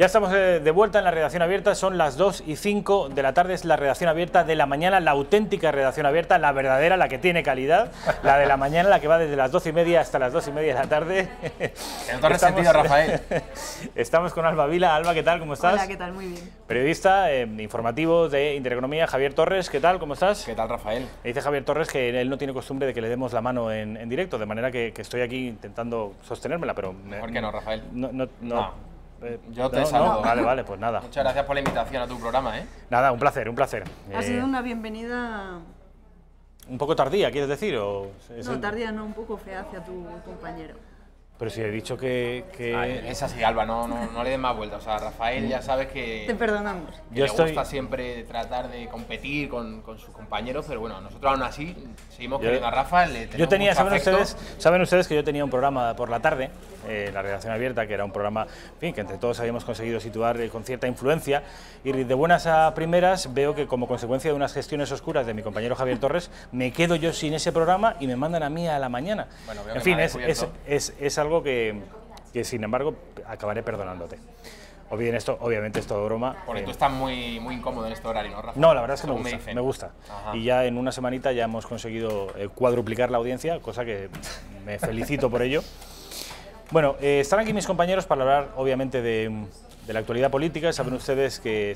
Ya estamos de vuelta en la redacción abierta, son las 2:05 de la tarde, es la redacción abierta de la mañana, la auténtica redacción abierta, la verdadera, la que tiene calidad, la de la mañana, la que va desde las 12:30 hasta las 2:30 de la tarde. En otro sentido, Rafael. Estamos con Alba Vila. Alba, ¿qué tal? ¿Cómo estás? Hola, ¿qué tal? Muy bien. Periodista, informativo de Intereconomía, Javier Torres, ¿qué tal? ¿Cómo estás? ¿Qué tal, Rafael? Me dice Javier Torres que él no tiene costumbre de que le demos la mano en directo, de manera que estoy aquí intentando sostenérmela, pero... ¿Por qué no, Rafael? No. Yo te saludo. Vale, pues nada. Muchas gracias por la invitación a tu programa, ¿eh? Nada, un placer, un placer. Ha sido una bienvenida... ¿Un poco tardía, quieres decir? ¿O no, tardía no, un poco fea hacia tu compañero. Pero si he dicho que... Es así, Alba, no le des más vueltas. O sea, Rafael ya sabes que... Te perdonamos. Le gusta siempre tratar de competir con sus compañeros, pero bueno, nosotros aún así seguimos queriendo a Rafa. Saben ustedes que yo tenía un programa por la tarde, la redacción abierta, que era un programa, en fin, que entre todos habíamos conseguido situar con cierta influencia, y de buenas a primeras veo que como consecuencia de unas gestiones oscuras de mi compañero Javier Torres, me quedo yo sin ese programa y me mandan a mí a la mañana. Bueno, en fin, es algo que sin embargo acabaré perdonándote. Obviamente es todo broma. Porque tú estás muy incómodo en este horario, ¿no, Rafa? No, la verdad es que me gusta. Ajá. Y ya en una semanita ya hemos conseguido cuadruplicar la audiencia, cosa que me felicito por ello. Bueno, están aquí mis compañeros para hablar obviamente de la actualidad política. Saben ustedes que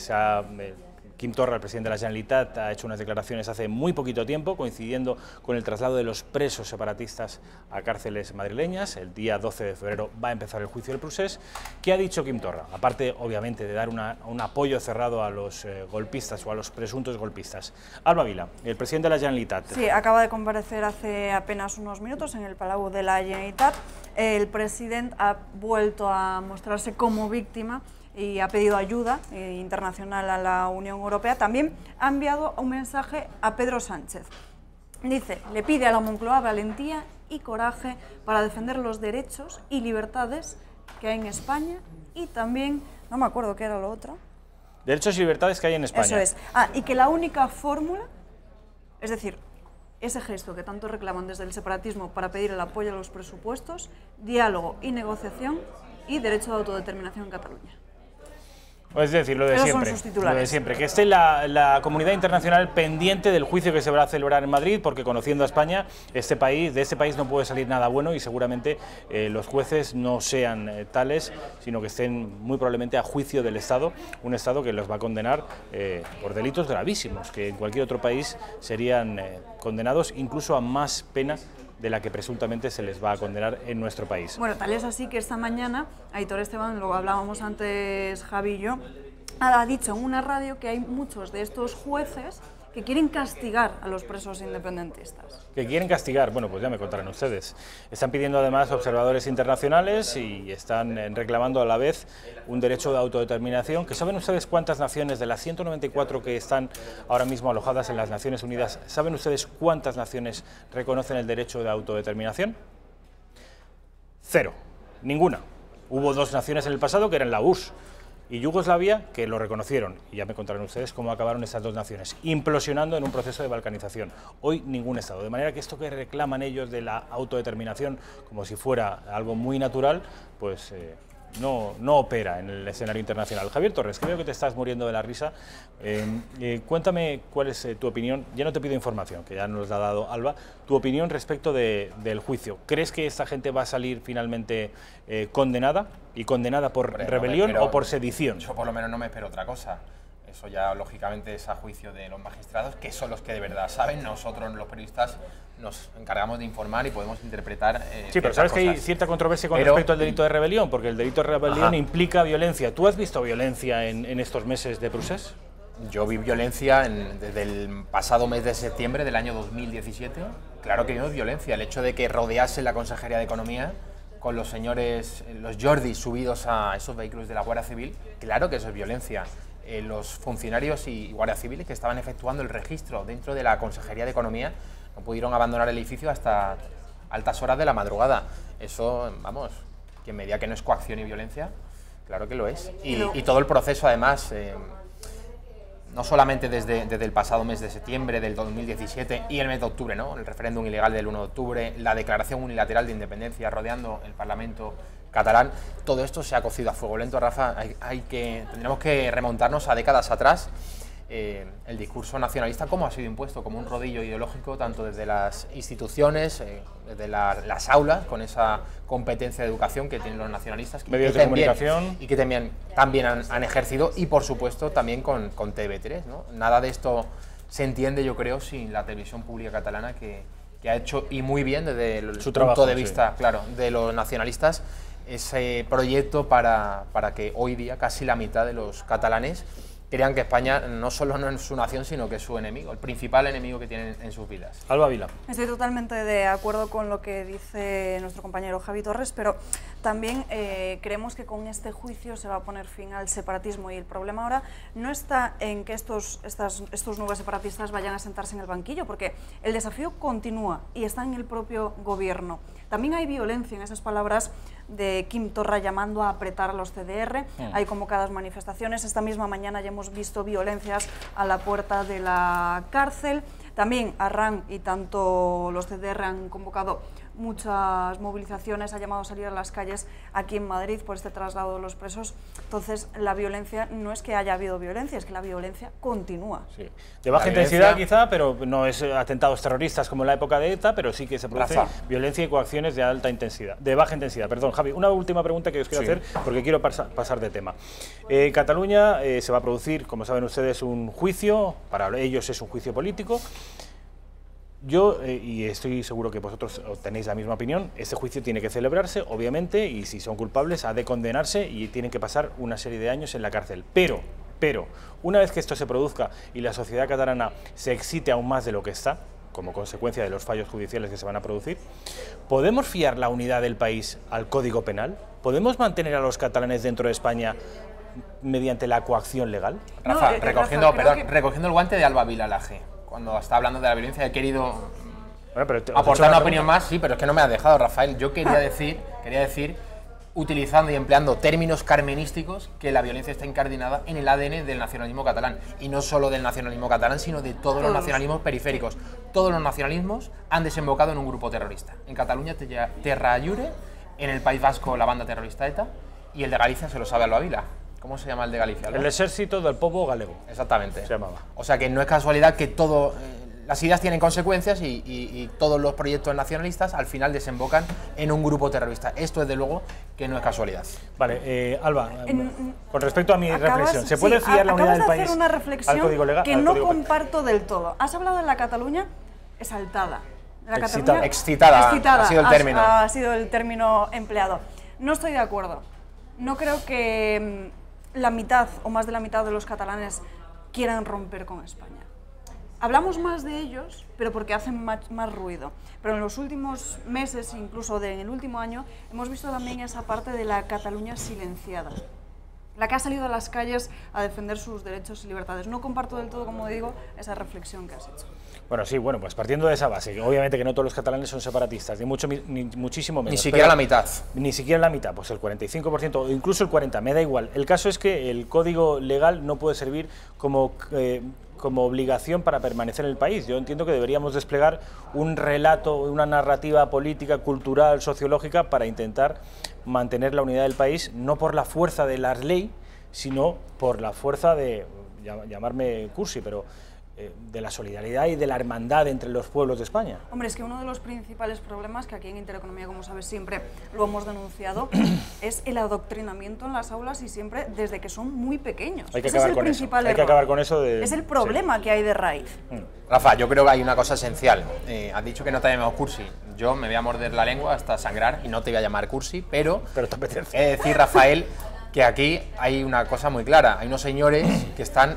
Quim Torra, el presidente de la Generalitat, ha hecho unas declaraciones hace muy poquito tiempo, coincidiendo con el traslado de los presos separatistas a cárceles madrileñas. El día 12 de febrero va a empezar el juicio del procés. ¿Qué ha dicho Quim Torra? Aparte, obviamente, de dar un apoyo cerrado a los golpistas o a los presuntos golpistas. Alba Vila, el presidente de la Generalitat. Sí, acaba de comparecer hace apenas unos minutos en el Palau de la Generalitat. El presidente ha vuelto a mostrarse como víctima y ha pedido ayuda internacional a la Unión Europea. También ha enviado un mensaje a Pedro Sánchez. Dice, le pide a la Moncloa valentía y coraje para defender los derechos y libertades que hay en España y también, no me acuerdo qué era lo otro. Derechos y libertades que hay en España. Eso es. Y que la única fórmula, es decir, ese gesto que tanto reclaman desde el separatismo para pedir el apoyo a los presupuestos, diálogo y negociación y derecho de autodeterminación en Cataluña. Es decir, lo de siempre, que esté la comunidad internacional pendiente del juicio que se va a celebrar en Madrid, porque conociendo a España, de este país no puede salir nada bueno y seguramente los jueces no sean tales, sino que estén muy probablemente a juicio del Estado, un Estado que los va a condenar por delitos gravísimos, que en cualquier otro país serían condenados incluso a más pena de la que presuntamente se les va a condenar en nuestro país. Bueno, tal es así que esta mañana, Aitor Esteban, lo hablábamos antes Javi y yo, ha dicho en una radio que hay muchos de estos jueces que quieren castigar a los presos independentistas. ¿Que quieren castigar? Bueno, pues ya me contarán ustedes. Están pidiendo además observadores internacionales y están reclamando a la vez un derecho de autodeterminación. ¿Que saben ustedes cuántas naciones, de las 194 que están ahora mismo alojadas en las Naciones Unidas, saben ustedes cuántas naciones reconocen el derecho de autodeterminación? 0. Ninguna. Hubo 2 naciones en el pasado que eran la URSS y Yugoslavia, que lo reconocieron, y ya me contarán ustedes cómo acabaron estas 2 naciones, implosionando en un proceso de balcanización. Hoy ningún Estado, de manera que esto que reclaman ellos de la autodeterminación como si fuera algo muy natural, pues no opera en el escenario internacional. Javier Torres, que veo que te estás muriendo de la risa, cuéntame cuál es tu opinión. Ya no te pido información, que ya nos la ha dado Alba, tu opinión respecto del juicio. ¿Crees que esta gente va a salir finalmente condenada, y condenada por rebelión o por sedición? Yo por lo menos no me espero otra cosa. Eso ya lógicamente es a juicio de los magistrados, que son los que de verdad saben. Nosotros los periodistas nos encargamos de informar y podemos interpretar sí, pero sabes que hay cierta controversia con respecto al delito de rebelión, porque el delito de rebelión implica violencia. ¿Tú has visto violencia en estos meses de procés? Yo vi violencia desde el pasado mes de septiembre del año 2017. Claro que vimos violencia. El hecho de que rodease la Consejería de Economía con los señores, los Jordis subidos a esos vehículos de la Guardia Civil, claro que eso es violencia. Los funcionarios y guardias civiles que estaban efectuando el registro dentro de la Consejería de Economía no pudieron abandonar el edificio hasta altas horas de la madrugada. Eso, vamos, quien me diga que no es coacción y violencia, claro que lo es. Y todo el proceso, además, no solamente desde el pasado mes de septiembre del 2017 y el mes de octubre, ¿no? El referéndum ilegal del 1 de octubre, la declaración unilateral de independencia rodeando el Parlamento catalán. Todo esto se ha cocido a fuego lento, Rafa. Tendremos que remontarnos a décadas atrás. El discurso nacionalista, cómo ha sido impuesto como un rodillo ideológico, tanto desde las instituciones, desde las aulas, con esa competencia de educación que tienen los nacionalistas, medios de comunicación, y que también han ejercido, y por supuesto también con TV3, ¿no? Nada de esto se entiende, yo creo, sin la televisión pública catalana, que ha hecho, y muy bien desde el punto de vista, claro, de los nacionalistas, ese proyecto para que hoy día casi la mitad de los catalanes crean que España no solo no es su nación, sino que es su enemigo, el principal enemigo que tienen en sus vidas. Alba Vila. Estoy totalmente de acuerdo con lo que dice nuestro compañero Javi Torres, pero también creemos que con este juicio se va a poner fin al separatismo, y el problema ahora no está en que estos nuevos separatistas vayan a sentarse en el banquillo, porque el desafío continúa y está en el propio gobierno. También hay violencia en esas palabras de Quim Torra llamando a apretar a los CDR. Hay convocadas manifestaciones. Esta misma mañana ya hemos visto violencias a la puerta de la cárcel. También Arran y tanto los CDR han convocado muchas movilizaciones, ha llamado a salir a las calles aquí en Madrid por este traslado de los presos. Entonces, la violencia no es que haya habido violencia, es que la violencia continúa. Sí. De baja intensidad quizá, pero no es atentados terroristas como en la época de ETA, pero sí que se produce violencia y coacciones de alta intensidad, de baja intensidad. Perdón, Javi, una última pregunta que os quiero hacer, porque quiero pasar de tema. En Cataluña se va a producir, como saben ustedes, un juicio, para ellos es un juicio político. Yo, y estoy seguro que vosotros tenéis la misma opinión, este juicio tiene que celebrarse, obviamente, y si son culpables ha de condenarse y tienen que pasar una serie de años en la cárcel. Pero, una vez que esto se produzca y la sociedad catalana se excite aún más de lo que está, como consecuencia de los fallos judiciales que se van a producir, ¿podemos fiar la unidad del país al Código Penal? ¿Podemos mantener a los catalanes dentro de España mediante la coacción legal? Rafa, recogiendo el guante de Alba Vilalaje. Cuando está hablando de la violencia he querido aportar una opinión más, sí, pero es que no me has dejado, Rafael. Yo quería decir, utilizando y empleando términos carmenísticos, que la violencia está incardinada en el ADN del nacionalismo catalán. Y no solo del nacionalismo catalán, sino de todos los nacionalismos periféricos. Todos los nacionalismos han desembocado en un grupo terrorista. En Cataluña, Terra Allure, en el País Vasco, la banda terrorista ETA, y el de Galicia se lo sabe Alba Vila. ¿Cómo se llama el de Galicia? El Ejército del Povo Galego. Exactamente. Se llamaba. O sea que no es casualidad que las ideas tienen consecuencias y todos los proyectos nacionalistas al final desembocan en un grupo terrorista. Esto, desde luego, que no es casualidad. Vale, Alba, con respecto a mi reflexión, ¿se puede fiar la unidad del país una reflexión al Código Legal? Que no comparto del todo. Has hablado de la Cataluña exaltada. Excitada, ha sido el término. Ha sido el término empleado. No estoy de acuerdo. No creo que la mitad o más de la mitad de los catalanes quieran romper con España. Hablamos más de ellos, pero porque hacen más ruido. Pero en los últimos meses, incluso en el último año, hemos visto también esa parte de la Cataluña silenciada, la que ha salido a las calles a defender sus derechos y libertades. No comparto del todo, como digo, esa reflexión que has hecho. Bueno, sí, pues partiendo de esa base, obviamente que no todos los catalanes son separatistas, ni muchísimo menos. Ni siquiera la mitad. Ni siquiera la mitad, pues el 45% o incluso el 40%, me da igual. El caso es que el código legal no puede servir como obligación para permanecer en el país. Yo entiendo que deberíamos desplegar un relato, una narrativa política, cultural, sociológica para intentar mantener la unidad del país, no por la fuerza de la ley, sino por la fuerza de, llamarme cursi, pero de la solidaridad y de la hermandad entre los pueblos de España. Hombre, es que uno de los principales problemas, que aquí en Intereconomía, como sabes, siempre lo hemos denunciado, es el adoctrinamiento en las aulas, y siempre desde que son muy pequeños. Hay que acabar con eso. Hay que acabar con eso. Es el problema que hay de raíz. Rafa, yo creo que hay una cosa esencial. Has dicho que no te llamamos cursi. Yo me voy a morder la lengua hasta sangrar y no te voy a llamar cursi, pero te apetece. He de decir, Rafael, que aquí hay una cosa muy clara. Hay unos señores que están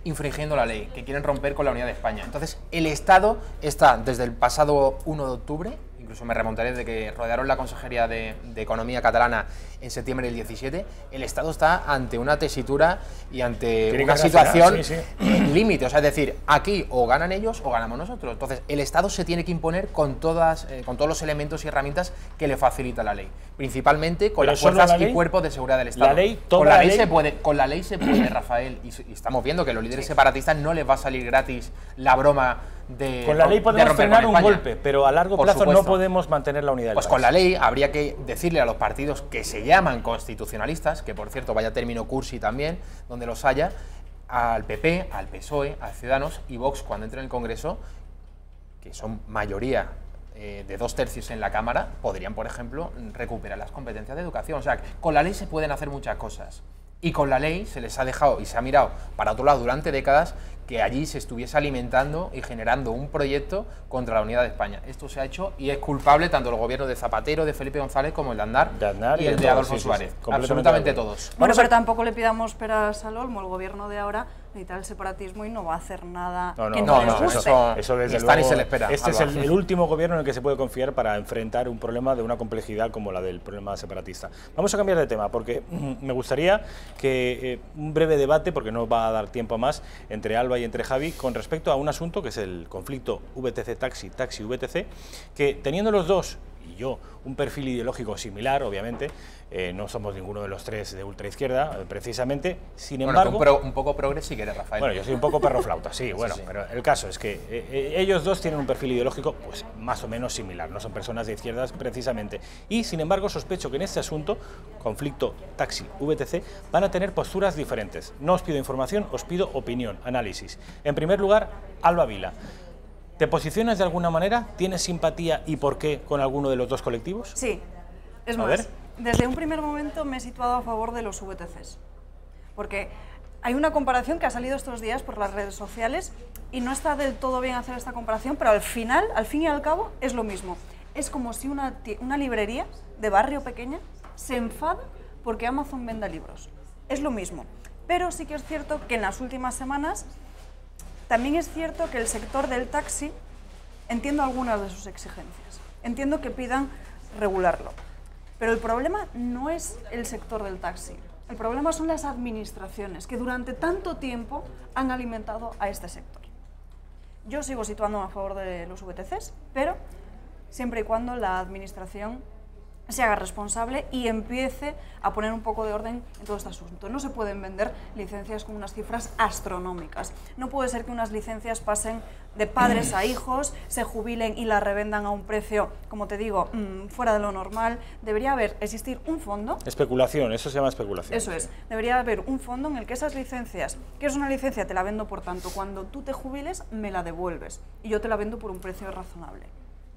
infringiendo la ley, que quieren romper con la unidad de España. Entonces, el Estado está desde el pasado 1 de octubre, incluso me remontaré desde que rodearon la Consejería de Economía catalana en septiembre del 17, el Estado está ante una tesitura y ante una situación límite. O sea, es decir, aquí o ganan ellos o ganamos nosotros. Entonces, el Estado se tiene que imponer con todos los elementos y herramientas que le facilita la ley, principalmente con las fuerzas y cuerpos de seguridad del Estado. Con la ley se puede, Rafael, y estamos viendo que a los líderes separatistas no les va a salir gratis la broma Con la ley podemos frenar un golpe, pero a largo plazo supuesto. No podemos mantener la unidad del Pues país. con la ley habría que decirle a los partidos que se llaman constitucionalistas, que por cierto vaya término cursi también, donde los haya, al PP, al PSOE, a Ciudadanos y Vox cuando entre en el Congreso, que son mayoría de 2/3 en la Cámara, podrían, por ejemplo, recuperar las competencias de educación. O sea, con la ley se pueden hacer muchas cosas. Y con la ley se les ha dejado y se ha mirado para otro lado durante décadas que allí se estuviese alimentando y generando un proyecto contra la unidad de España. Esto se ha hecho y es culpable tanto el gobierno de Zapatero, de Felipe González, como el de Aznar y el de Adolfo Suárez. Absolutamente todos. Bueno, pero tampoco le pidamos peras al olmo. El gobierno de ahora necesita el separatismo y no va a hacer nada que no les guste. Eso desde luego, ni se le espera. Este es el último gobierno en el que se puede confiar para enfrentar un problema de una complejidad como la del problema separatista. Vamos a cambiar de tema porque me gustaría que un breve debate, porque no va a dar tiempo a más, entre Alba y entre Javi, con respecto a un asunto que es el conflicto VTC-Taxi, Taxi-VTC, que teniendo los dos, y yo, un perfil ideológico similar, obviamente, no somos ninguno de los tres de ultraizquierda, precisamente, sin embargo... Un poco progres si quieres, Rafael. Bueno, yo soy un poco perro flauta, sí, bueno, sí. Pero el caso es que ellos dos tienen un perfil ideológico pues más o menos similar, no son personas de izquierdas precisamente, y sin embargo sospecho que en este asunto, conflicto Taxi-VTC, van a tener posturas diferentes. No os pido información, os pido opinión, análisis. En primer lugar, Alba Vila. ¿Te posicionas de alguna manera? ¿Tienes simpatía y por qué con alguno de los dos colectivos? Sí, es más, desde un primer momento me he situado a favor de los VTCs, porque hay una comparación que ha salido estos días por las redes sociales y no está del todo bien hacer esta comparación, pero al fin y al cabo, es lo mismo. Es como si una librería de barrio pequeña se enfada porque Amazon venda libros. Es lo mismo, pero sí que es cierto que en las últimas semanas también es cierto que el sector del taxi, entiendo algunas de sus exigencias, entiendo que pidan regularlo, pero el problema no es el sector del taxi, el problema son las administraciones que durante tanto tiempo han alimentado a este sector. Yo sigo situándome a favor de los VTCs, pero siempre y cuando la administración se haga responsable y empiece a poner un poco de orden en todo este asunto. No se pueden vender licencias con unas cifras astronómicas. No puede ser que unas licencias pasen de padres a hijos, se jubilen y las revendan a un precio, como te digo, fuera de lo normal. Debería existir un fondo. Especulación, eso se llama especulación. Eso es. Debería haber un fondo en el que esas licencias, que es una licencia, te la vendo por tanto, cuando tú te jubiles me la devuelves y yo te la vendo por un precio razonable.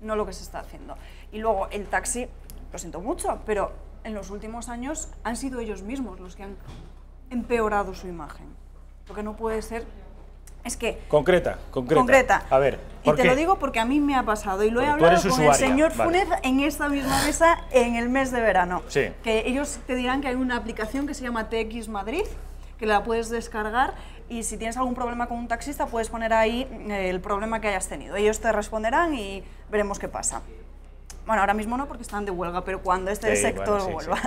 No lo que se está haciendo. Y luego el taxi, lo siento mucho, pero en los últimos años han sido ellos mismos los que han empeorado su imagen. Lo que no puede ser es que... Concreta. A ver, ¿por qué? Te lo digo porque a mí me ha pasado y lo he hablado con el señor Funes en esta misma mesa en el mes de verano. Sí. Que ellos te dirán que hay una aplicación que se llama TX Madrid, que la puedes descargar y si tienes algún problema con un taxista puedes poner ahí el problema que hayas tenido. Ellos te responderán y veremos qué pasa. Bueno, ahora mismo no porque están de huelga, pero cuando este sector vuelva.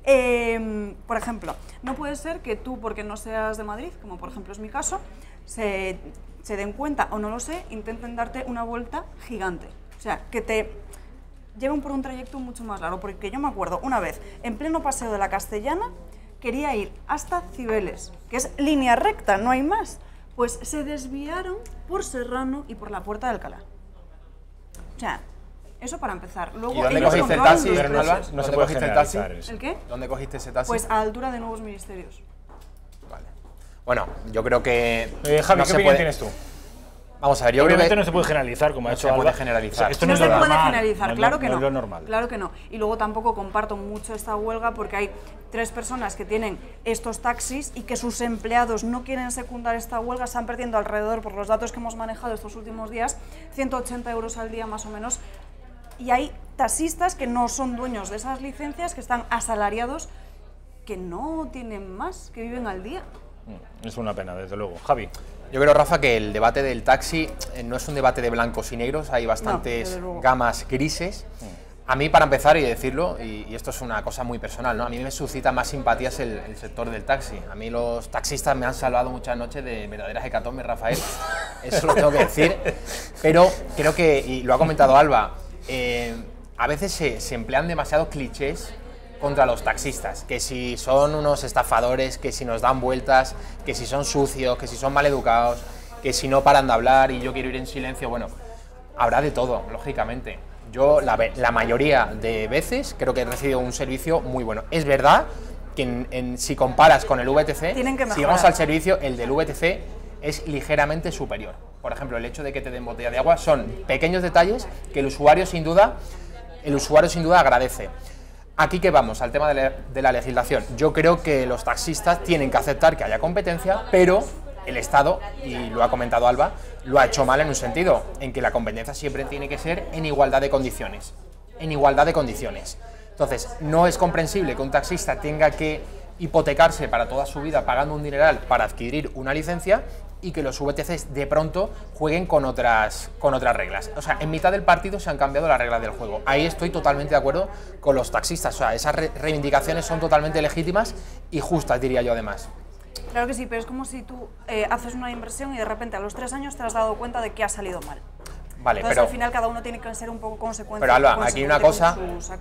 Sí. Por ejemplo, no puede ser que tú, porque no seas de Madrid, como por ejemplo es mi caso, se den cuenta, o no lo sé, intenten darte una vuelta gigante. O sea, que te lleven por un trayecto mucho más largo, porque yo me acuerdo una vez, en pleno paseo de la Castellana, quería ir hasta Cibeles, que es línea recta, no hay más. Pues se desviaron por Serrano y por la Puerta de Alcalá. O sea, eso para empezar. Luego, ¿y dónde cogiste el taxi, Alba? No se puede generalizar eso. ¿El qué? ¿Dónde cogiste ese taxi? Pues a altura de Nuevos Ministerios. Vale. Bueno, yo creo que... Javi, ¿qué opinión tienes tú? Vamos a ver, yo obviamente creo que no se puede generalizar, como ha hecho Alba. No se puede generalizar. Esto no es se lo puede normal. generalizar, claro que no. No es lo normal. Claro que no. Y luego tampoco comparto mucho esta huelga porque hay 3 personas que tienen estos taxis y que sus empleados no quieren secundar esta huelga, están perdiendo alrededor, por los datos que hemos manejado estos últimos días, 180 euros al día más o menos. Y hay taxistas que no son dueños de esas licencias, que están asalariados, que no tienen más, que viven al día. Es una pena, desde luego. Javi. Yo creo, Rafa, que el debate del taxi no es un debate de blancos y negros, hay bastantes gamas grises. A mí, para empezar y decirlo, y esto es una cosa muy personal, ¿no? A mí me suscita más simpatías el sector del taxi. A mí los taxistas me han salvado muchas noches de verdaderas hecatombes, Rafael, eso lo tengo que decir. Pero creo que, y lo ha comentado Alba, a veces se emplean demasiados clichés contra los taxistas, que si son unos estafadores, que si nos dan vueltas, que si son sucios, que si son maleducados. que si no paran de hablar y yo quiero ir en silencio, bueno, habrá de todo, lógicamente. Yo la mayoría de veces creo que he recibido un servicio muy bueno. Es verdad que si comparas con el VTC, si vamos al servicio, el del VTC es ligeramente superior. Por ejemplo, el hecho de que te den botella de agua son pequeños detalles que el usuario sin duda agradece. Aquí que vamos, al tema de la legislación. Yo creo que los taxistas tienen que aceptar que haya competencia, pero el Estado, y lo ha comentado Alba, lo ha hecho mal en un sentido, en que la competencia siempre tiene que ser en igualdad de condiciones. En igualdad de condiciones. Entonces, no es comprensible que un taxista tenga que hipotecarse para toda su vida pagando un dineral para adquirir una licencia y que los VTCs de pronto jueguen con otras reglas. O sea, en mitad del partido se han cambiado las reglas del juego. Ahí estoy totalmente de acuerdo con los taxistas. O sea, esas reivindicaciones son totalmente legítimas y justas, diría yo además. Claro que sí, pero es como si tú haces una inversión y de repente a los 3 años te has dado cuenta de que ha salido mal. Vale, entonces, pero al final cada uno tiene que ser un poco consecuente. Pero Alba, aquí hay una cosa,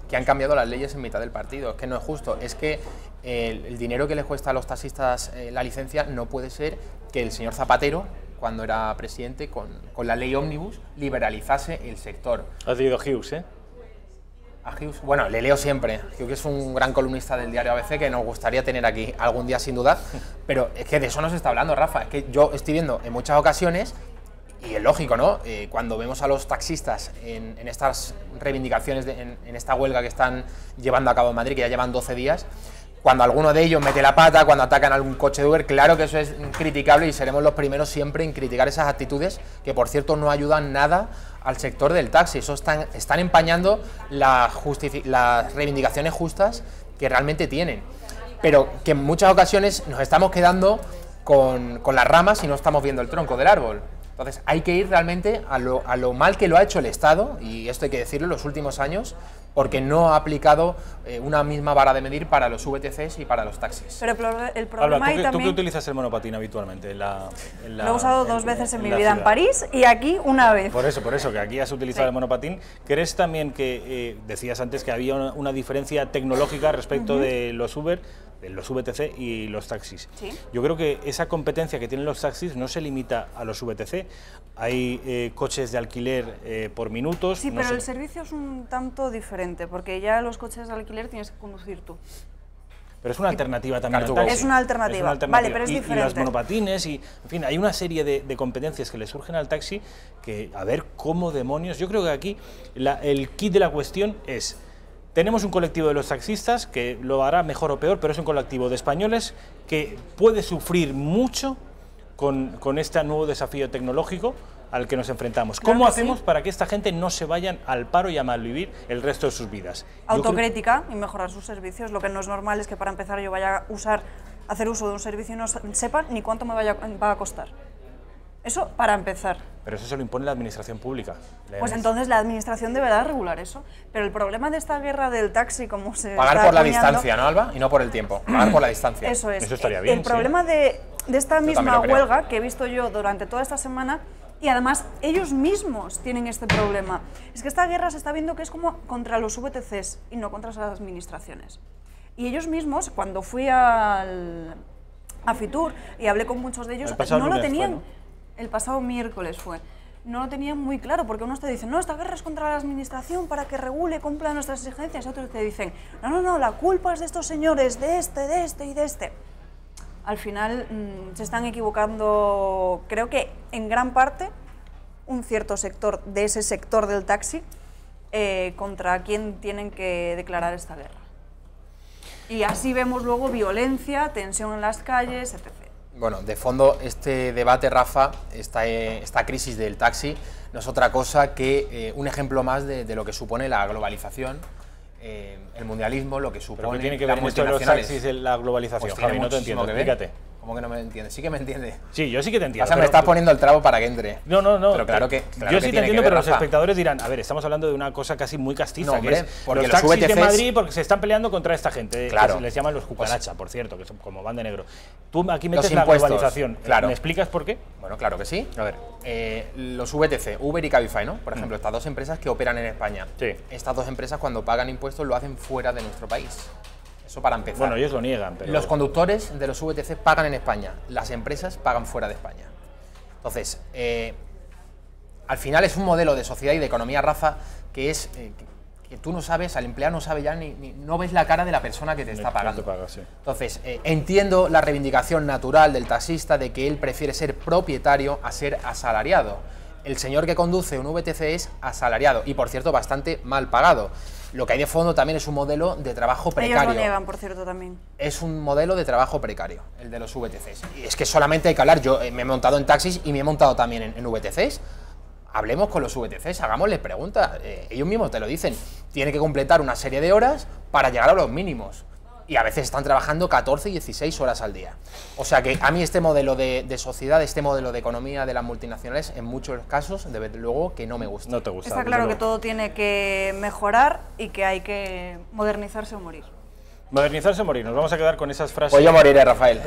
que han cambiado las leyes en mitad del partido. Es que no es justo. Es que el dinero que les cuesta a los taxistas la licencia no puede ser que el señor Zapatero, cuando era presidente, con la ley Ómnibus, liberalizase el sector. Has leído Hughes, ¿eh? A Hughes, bueno, le leo siempre. Hughes es un gran columnista del diario ABC que nos gustaría tener aquí algún día sin duda, pero es que de eso no se está hablando, Rafa. Es que yo estoy viendo en muchas ocasiones, y es lógico, ¿no? Cuando vemos a los taxistas en estas reivindicaciones, en esta huelga que están llevando a cabo en Madrid, que ya llevan 12 días, cuando alguno de ellos mete la pata, cuando atacan a algún coche de Uber, claro que eso es criticable y seremos los primeros siempre en criticar esas actitudes que, por cierto, no ayudan nada al sector del taxi. Eso están empañando las reivindicaciones justas que realmente tienen. Pero que en muchas ocasiones nos estamos quedando con las ramas y no estamos viendo el tronco del árbol. Entonces hay que ir realmente a lo mal que lo ha hecho el Estado, y esto hay que decirlo, en los últimos años, porque no ha aplicado una misma vara de medir para los VTCs y para los taxis. Pero el problema Alba, ahí ¿tú qué utilizas el monopatín habitualmente? Lo he usado 2 veces en mi vida, en París y aquí una vez. Por eso, que aquí has utilizado el monopatín. ¿Crees también que, decías antes que había una diferencia tecnológica respecto de los Uber, de los VTC y los taxis? Sí. Yo creo que esa competencia que tienen los taxis no se limita a los VTC. Hay coches de alquiler por minutos. Sí, pero el servicio es un tanto diferente, porque ya los coches de alquiler tienes que conducir tú. Pero es una alternativa también al taxi. Es una alternativa, vale, pero es diferente. Y los monopatines, y en fin, hay una serie de competencias que le surgen al taxi que, a ver, cómo demonios. Yo creo que aquí el kit de la cuestión es: tenemos un colectivo de los taxistas que lo hará mejor o peor, pero es un colectivo de españoles que puede sufrir mucho con este nuevo desafío tecnológico al que nos enfrentamos. ¿Cómo hacemos para que esta gente no se vayan al paro y a malvivir el resto de sus vidas? Autocrítica y mejorar sus servicios. Lo que no es normal es que para empezar yo vaya a hacer uso de un servicio y no sepa ni cuánto me va a costar. Eso para empezar. Pero eso se lo impone la administración pública. Pues entonces la administración deberá regular eso. Pero el problema de esta guerra del taxi, como se pagar está por la acuñando, distancia, ¿no, Alba? Y no por el tiempo. Pagar por la distancia. Eso es. Eso estaría bien. El problema de esta misma creo. huelga que he visto yo durante toda esta semana, y además ellos mismos tienen este problema, es que esta guerra se está viendo que es como contra los VTCs y no contra las administraciones. Y ellos mismos, cuando fui a Fitur y hablé con muchos de ellos, no lo tenían. El pasado miércoles fue. No lo tenían muy claro, porque unos te dicen, no, esta guerra es contra la administración para que regule, cumpla nuestras exigencias, y otros te dicen, no, la culpa es de estos señores, de este y de este. Al final se están equivocando, creo que en gran parte, un cierto sector de ese sector del taxi contra quien tienen que declarar esta guerra. Y así vemos luego violencia, tensión en las calles, etc. Bueno, de fondo este debate, Rafa, esta crisis del taxi, no es otra cosa que un ejemplo más de lo que supone la globalización, el mundialismo, lo que supone. ¿Pero qué tiene que ver esto de los taxis de la globalización? Pues Javi, no te entiendo, explícate. ¿Cómo que no me entiendes? Sí que me entiende. Sí, yo sí que te entiendo. O sea, me estás poniendo el trabo para que entre. No. Pero claro que yo sí te entiendo, pero los espectadores dirán, a ver, estamos hablando de una cosa casi muy castiza, no, hombre, que es porque los taxis VTCs de Madrid porque se están peleando contra esta gente, claro, que se les llaman los cucaracha, por cierto, que son como van de negro. Tú aquí metes la impuestos, globalización. Claro. ¿Me explicas por qué? Bueno, claro que sí. A ver. Los VTC, Uber y Cabify, ¿no? Por ejemplo, estas dos empresas que operan en España. Sí. Estas dos empresas, cuando pagan impuestos, lo hacen fuera de nuestro país. Eso para empezar. Bueno, ellos lo niegan, pero... Los conductores de los VTC pagan en España, las empresas pagan fuera de España. Entonces, al final es un modelo de sociedad y de economía, Rafa, que es que tú no sabes, al empleado no sabe ya no ves la cara de la persona que te está pagando. Entonces, entiendo la reivindicación natural del taxista de que él prefiere ser propietario a ser asalariado. El señor que conduce un VTC es asalariado y, por cierto, bastante mal pagado. Lo que hay de fondo también es un modelo de trabajo precario. Ellos lo niegan, por cierto, también. Es un modelo de trabajo precario, el de los VTCs. Y es que solamente hay que hablar. Yo me he montado en taxis y me he montado también en VTCs. Hablemos con los VTCs, hagámosles preguntas. Ellos mismos te lo dicen. Tienen que completar una serie de horas para llegar a los mínimos. Y a veces están trabajando 14 y 16 horas al día. O sea que a mí este modelo de sociedad, este modelo de economía de las multinacionales, en muchos casos, desde luego que no me gusta. No te gusta. Está claro que todo tiene que mejorar y que hay que modernizarse o morir. Modernizarse o morir. Nos vamos a quedar con esas frases. Pues yo moriré, Rafael.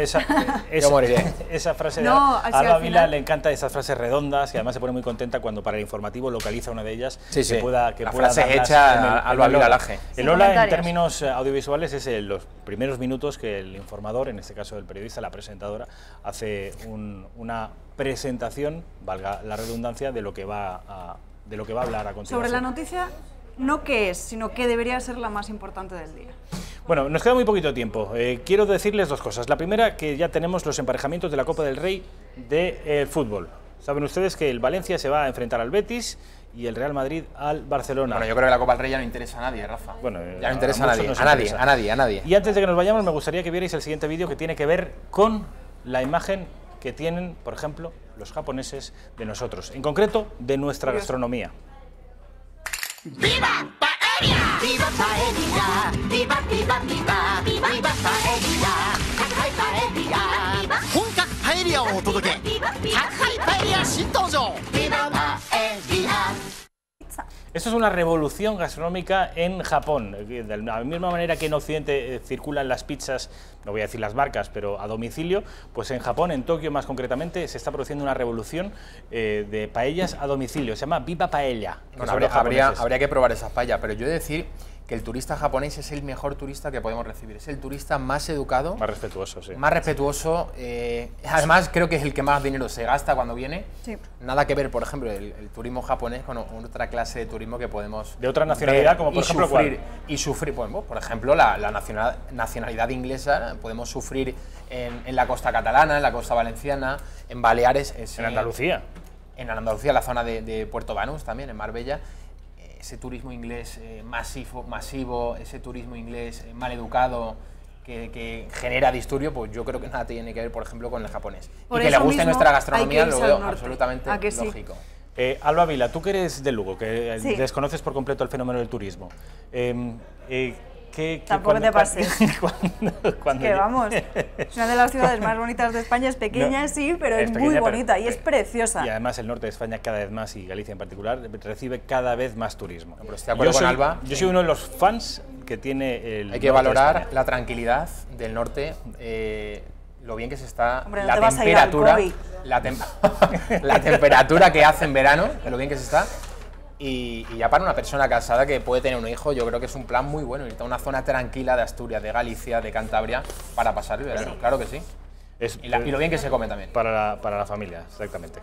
Yo moriré. Esa frase No, a Alba Vila le encanta esas frases redondas y además se pone muy contenta cuando para el informativo localiza una de ellas. Sí, sí. Que pueda la frase hecha a Alba Vila Laje. El Lola, en términos audiovisuales, es los primeros minutos que el informador, en este caso el periodista, la presentadora, hace una presentación, valga la redundancia, de lo que va a hablar a continuación. Sobre la noticia, no qué es, sino qué debería ser la más importante del día. Bueno, nos queda muy poquito tiempo. Quiero decirles dos cosas. La primera, que ya tenemos los emparejamientos de la Copa del Rey de fútbol. Saben ustedes que el Valencia se va a enfrentar al Betis y el Real Madrid al Barcelona. Bueno, yo creo que la Copa del Rey ya no interesa a nadie, Rafa. Bueno, ya no interesa a nadie. Y antes de que nos vayamos, me gustaría que vierais el siguiente vídeo que tiene que ver con la imagen que tienen, por ejemplo, los japoneses de nosotros, en concreto de nuestra gastronomía. ¡Viva Paella! ¡Viva Paella! ¡Viva, viva, viva! ¡Viva Paella! ¡Shanghai Paella! ¡Viva! ¡Honkaku Paellaをお届け! ¡Shanghai Paella 新登場! ¡Viva Paella! Esto es una revolución gastronómica en Japón. De la misma manera que en Occidente circulan las pizzas, no voy a decir las marcas, pero a domicilio, pues en Japón, en Tokio más concretamente, se está produciendo una revolución de paellas a domicilio. Se llama Viva Paella. Bueno, habría que probar esas paellas, pero yo he de decir que el turista japonés es el mejor turista que podemos recibir. Es el turista más educado. Más respetuoso, sí. Más respetuoso. Además, creo que es el que más dinero se gasta cuando viene. Sí. Nada que ver, por ejemplo, el turismo japonés con otra clase de turismo que podemos... De otra nacionalidad, como por ejemplo, sufrir, por ejemplo, la nacionalidad inglesa. Podemos sufrir en la costa catalana, en la costa valenciana, en Baleares. En Andalucía. En Andalucía, la zona de Puerto Banús también, en Marbella. Ese turismo inglés masivo, ese turismo inglés mal educado que genera disturbio, pues yo creo que nada tiene que ver, por ejemplo, con el japonés. Y que le guste nuestra gastronomía lo veo absolutamente lógico. Alba Vila, tú que eres de Lugo, que sí, desconoces por completo el fenómeno del turismo, tampoco te pases. Que vamos, es una de las ciudades más bonitas de España, es pequeña, sí, pero es muy bonita y es preciosa. Y además el norte de España cada vez más, y Galicia en particular, recibe cada vez más turismo. Pero estoy de acuerdo con Alba. Yo soy uno de los fans que tiene el Hay que valorar la tranquilidad del norte, lo bien que se está, hombre, no la te vas a ir al temperatura, COVID. la temperatura que hace en verano, lo bien que se está. Y ya para una persona casada que puede tener un hijo, yo creo que es un plan muy bueno, irte a una zona tranquila de Asturias, de Galicia, de Cantabria, para pasar el verano, claro que sí. Y lo bien que se come también. Para la familia, exactamente.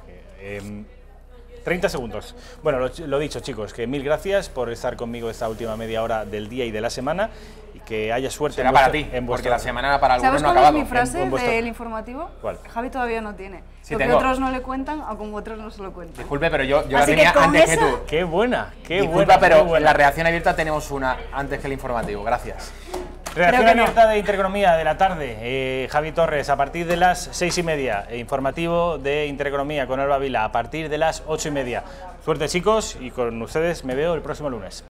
30 segundos. Bueno, lo dicho, chicos, que mil gracias por estar conmigo esta última media hora del día y de la semana, y que haya suerte. Será para ti, porque la semana era para algunos ¿Sabes no ha cuál acabado. es mi frase del informativo? ¿Cuál? Javi todavía no tiene. Sí, lo tengo. que otros no le cuentan, o como otros no se lo cuentan. Disculpe, pero yo la Así tenía que con antes que esa... tú. ¡Qué buena! ¡Qué Disculpa, buena! pero qué buena. en la reacción abierta tenemos una antes que el informativo. Gracias. Reacción abierta de Intereconomía de la tarde. Javi Torres, a partir de las 6:30. Informativo de Intereconomía con Alba Vila, a partir de las 8:30. Suerte, chicos, y con ustedes me veo el próximo lunes.